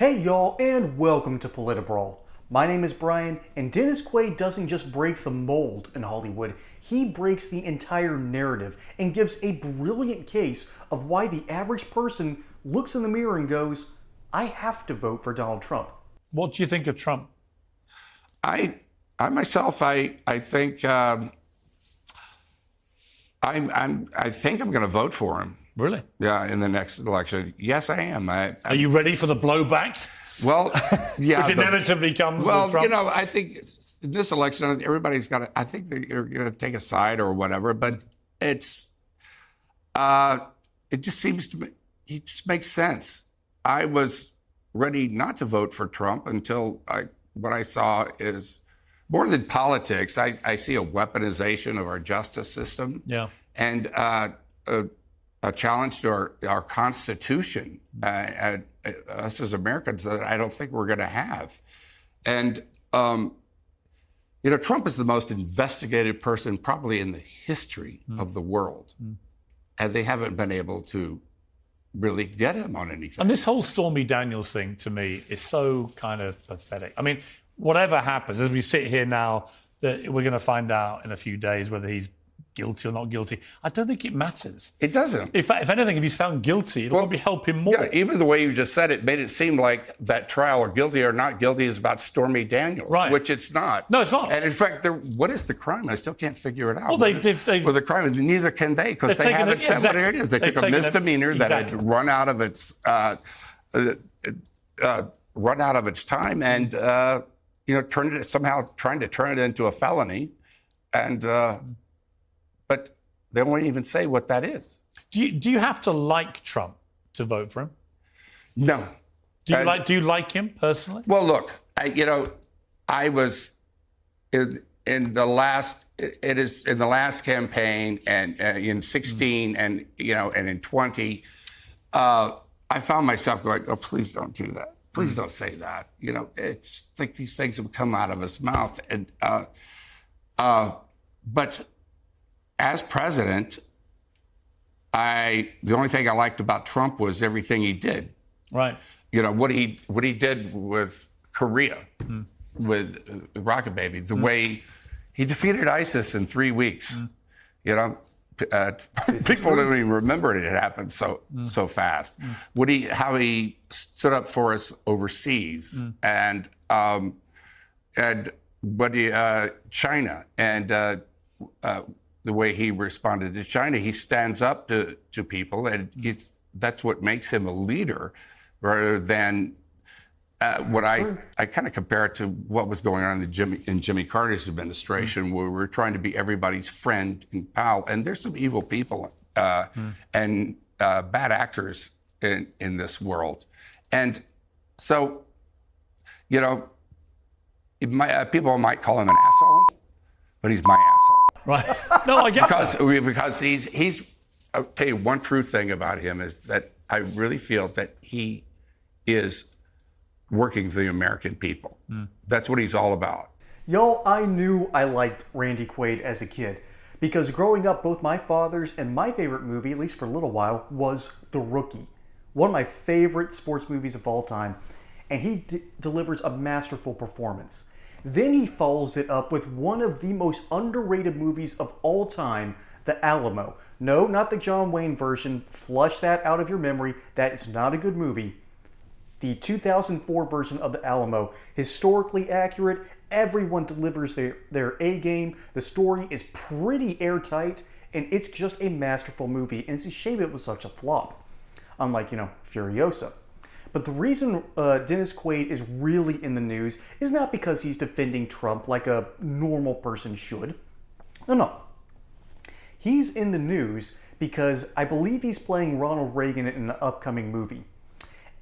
Hey y'all, and welcome to PolitiBrawl. My name is Brian, and Dennis Quaid doesn't just break the mold in Hollywood, he breaks the entire narrative and gives a brilliant case of why the average person looks in the mirror and goes, I have to vote for Donald Trump. What do you think of Trump? I myself, I think I think I'm going to vote for him. Really? Yeah, in the next election. Yes, I am. Are you ready for the blowback? Well, yeah. If inevitably comes well, with Trump? you know, I think in this election, everybody's got to, I think they're going to take a side or whatever, but it just seems to me, it just makes sense. I was ready not to vote for Trump until what I saw is more than politics. I see a weaponization of our justice system. Yeah. And a challenge to our Constitution, us as Americans, that I don't think we're going to have. And, you know, Trump is the most investigated person probably in the history of the world. And they haven't been able to really get him on anything. And this whole Stormy Daniels thing, to me, is so kind of pathetic. I mean, whatever happens, as we sit here now, that we're going to find out in a few days whether he's guilty or not guilty. I don't think it matters. It doesn't. If anything, if he's found guilty, it'll probably help him more. Yeah, even the way you just said it made it seem like that trial or guilty or not guilty is about Stormy Daniels, right? Which it's not. No, it's not. And in fact, what is the crime? I still can't figure it out. Well, for the crime, neither can they, because they haven't said what it is. They took a misdemeanor that had run out of its time, and you know, trying to turn it into a felony, and. But they won't even say what that is. Do you have to like Trump to vote for him? No. Do you like him personally? Well, look, I was in the last campaign and in 16 and and in 20, I found myself going, oh, please don't do that. Please don't say that. You know, it's like these things have come out of his mouth, and but. As president, the only thing I liked about Trump was everything he did. Right. You know, what he did with Korea, with Rocket Baby, the way he defeated ISIS in 3 weeks. You know, people don't even remember it happened so fast. How he stood up for us overseas, and China and. The way he responded to China, he stands up to people, and that's what makes him a leader, rather than what I kind of compare it to what was going on in Jimmy Carter's administration, where we're trying to be everybody's friend and pal, and there's some evil people and bad actors in this world, and so you know, people might call him an asshole, but he's my asshole. Right. No, I get because he's. I'll tell you one true thing about him is that I really feel that he is working for the American people. That's what he's all about. Y'all, I knew I liked Randy Quaid as a kid because growing up, both my father's and my favorite movie, at least for a little while, was The Rookie. One of my favorite sports movies of all time, and he delivers a masterful performance. Then he follows it up with one of the most underrated movies of all time, The Alamo. No, not the John Wayne version. Flush that out of your memory. That is not a good movie. The 2004 version of The Alamo, historically accurate. Everyone delivers their A game. The story is pretty airtight, and it's just a masterful movie. And it's a shame it was such a flop, unlike, Furiosa. But the reason Dennis Quaid is really in the news is not because he's defending Trump like a normal person should. No. He's in the news because I believe he's playing Ronald Reagan in an upcoming movie.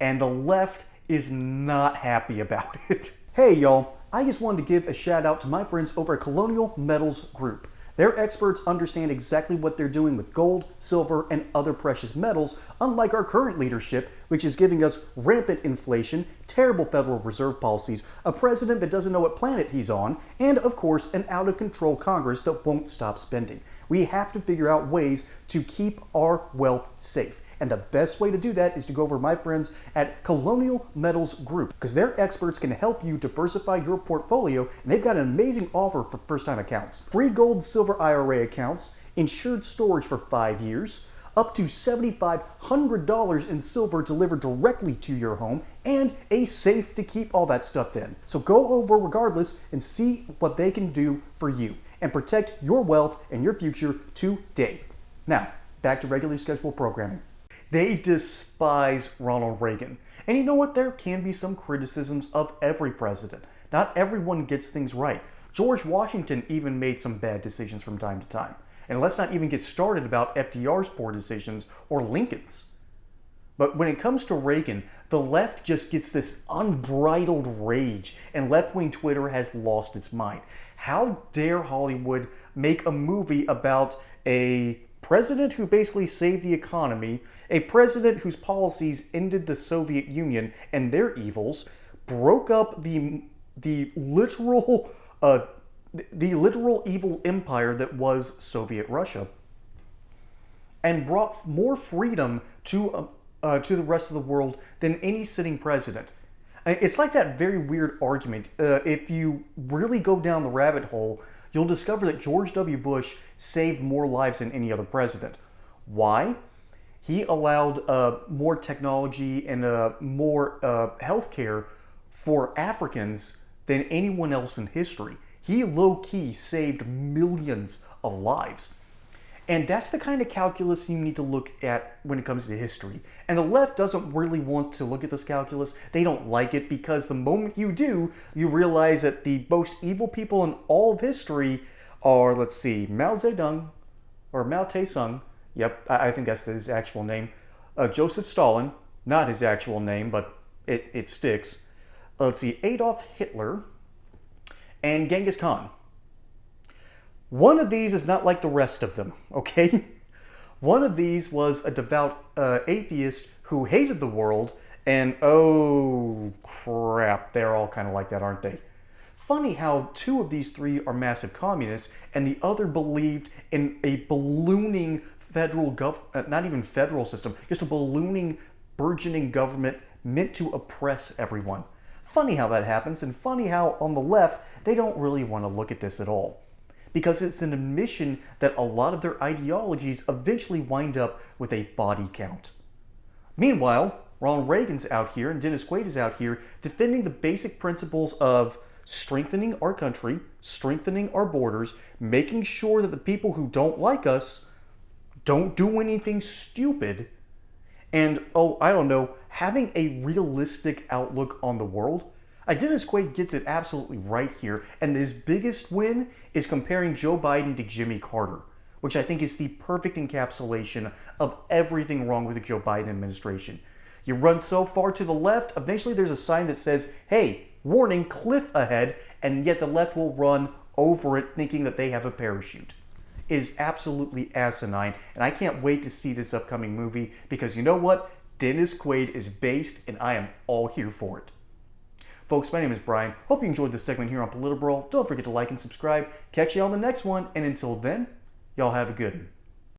And the left is not happy about it. Hey y'all, I just wanted to give a shout out to my friends over at Colonial Metals Group. Their experts understand exactly what they're doing with gold, silver, and other precious metals, unlike our current leadership, which is giving us rampant inflation, terrible Federal Reserve policies, a president that doesn't know what planet he's on, and of course, an out-of-control Congress that won't stop spending. We have to figure out ways to keep our wealth safe. And the best way to do that is to go over to my friends at Colonial Metals Group, because their experts can help you diversify your portfolio, and they've got an amazing offer for first-time accounts. Free gold silver IRA accounts, insured storage for 5 years, up to $7,500 in silver delivered directly to your home, and a safe to keep all that stuff in. So go over regardless and see what they can do for you and protect your wealth and your future today. Now, back to regularly scheduled programming. They despise Ronald Reagan. And you know what? There can be some criticisms of every president. Not everyone gets things right. George Washington even made some bad decisions from time to time. And let's not even get started about FDR's poor decisions or Lincoln's. But when it comes to Reagan, the left just gets this unbridled rage, and left-wing Twitter has lost its mind. How dare Hollywood make a movie about a president who basically saved the economy, a president whose policies ended the Soviet Union and their evils, broke up the literal evil empire that was Soviet Russia, and brought more freedom to the rest of the world than any sitting president. It's like that very weird argument. If you really go down the rabbit hole, you'll discover that George W. Bush saved more lives than any other president. Why? He allowed more technology and more healthcare for Africans than anyone else in history. He low-key saved millions of lives. And that's the kind of calculus you need to look at when it comes to history. And the left doesn't really want to look at this calculus. They don't like it because the moment you do, you realize that the most evil people in all of history are, let's see, Mao Zedong, or Mao Tse-tung. Yep, I think that's his actual name. Joseph Stalin, not his actual name, but it sticks. Let's see, Adolf Hitler, and Genghis Khan. One of these is not like the rest of them, okay? One of these was a devout atheist who hated the world, and oh crap, they're all kind of like that, aren't they? Funny how two of these three are massive communists, and the other believed in a ballooning federal not even federal system, just a ballooning, burgeoning government meant to oppress everyone. Funny how that happens, and funny how on the left, they don't really want to look at this at all. Because it's an admission that a lot of their ideologies eventually wind up with a body count. Meanwhile, Ronald Reagan's out here and Dennis Quaid is out here defending the basic principles of strengthening our country, strengthening our borders, making sure that the people who don't like us don't do anything stupid, and, I don't know, having a realistic outlook on the world. Dennis Quaid gets it absolutely right here, and his biggest win is comparing Joe Biden to Jimmy Carter, which I think is the perfect encapsulation of everything wrong with the Joe Biden administration. You run so far to the left, eventually there's a sign that says, hey, warning, cliff ahead, and yet the left will run over it thinking that they have a parachute. It is absolutely asinine, and I can't wait to see this upcoming movie, because you know what? Dennis Quaid is based, and I am all here for it. Folks, my name is Brian. Hope you enjoyed this segment here on PolitiBrawl. Don't forget to like and subscribe. Catch you on the next one, and until then, y'all have a good one.